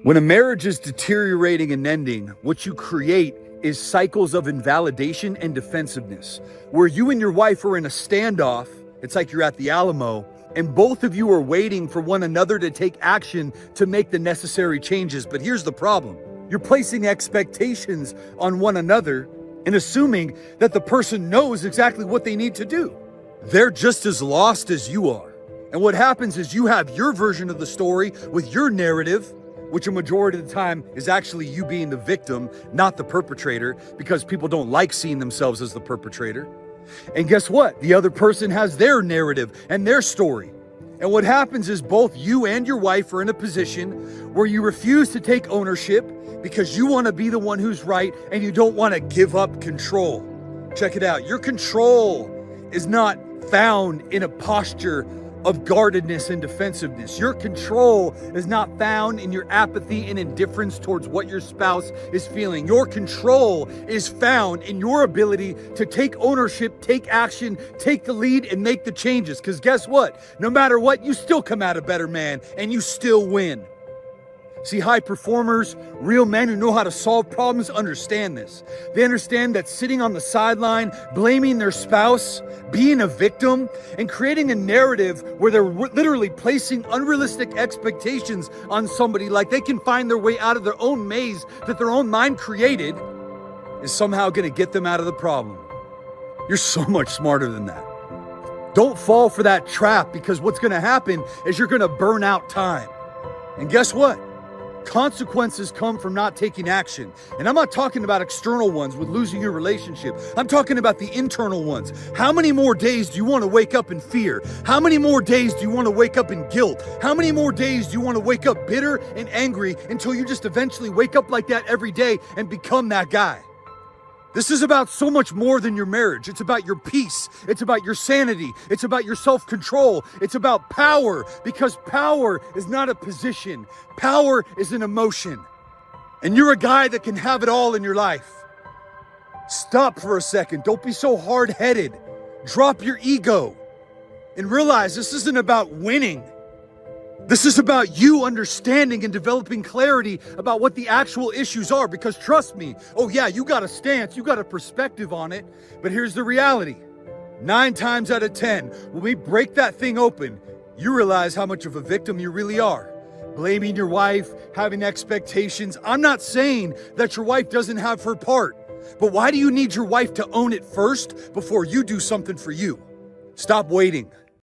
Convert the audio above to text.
When a marriage is deteriorating and ending, what you create is cycles of invalidation and defensiveness, where you and your wife are in a standoff. It's like you're at the Alamo, and both of you are waiting for one another to take action to make the necessary changes. But here's the problem. You're placing expectations on one another and assuming that the person knows exactly what they need to do. They're just as lost as you are. And what happens is you have your version of the story with your narrative, which a majority of the time is actually you being the victim, not the perpetrator, because people don't like seeing themselves as the perpetrator. And guess what? The other person has their narrative and their story. And what happens is both you and your wife are in a position where you refuse to take ownership because you want to be the one who's right and you don't want to give up control. Check it out. Your control is not found in a posture of guardedness and defensiveness. Your control is not found in your apathy and indifference towards what your spouse is feeling. Your control is found in your ability to take ownership, take action, take the lead, and make the changes. Because guess what? No matter what, you still come out a better man and you still win. See, high performers, real men who know how to solve problems understand this. They understand that sitting on the sideline, blaming their spouse, being a victim, and creating a narrative where they're literally placing unrealistic expectations on somebody like they can find their way out of their own maze that their own mind created is somehow going to get them out of the problem. You're so much smarter than that. Don't fall for that trap, because what's going to happen is you're going to burn out time. And guess what? Consequences come from not taking action. And I'm not talking about external ones with losing your relationship. I'm talking about the internal ones. How many more days do you want to wake up in fear? How many more days do you want to wake up in guilt? How many more days do you want to wake up bitter and angry until you just eventually wake up like that every day and become that guy? This is about so much more than your marriage. It's about your peace. It's about your sanity. It's about your self-control. It's about power, because power is not a position. Power is an emotion. And you're a guy that can have it all in your life. Stop for a second. Don't be so hard-headed. Drop your ego and realize this isn't about winning. This is about you understanding and developing clarity about what the actual issues are. Because trust me, oh yeah, you got a stance, you got a perspective on it, but here's the reality. 9 times out of 10, when we break that thing open, you realize how much of a victim you really are. Blaming your wife, having expectations. I'm not saying that your wife doesn't have her part, but why do you need your wife to own it first before you do something for you? Stop waiting.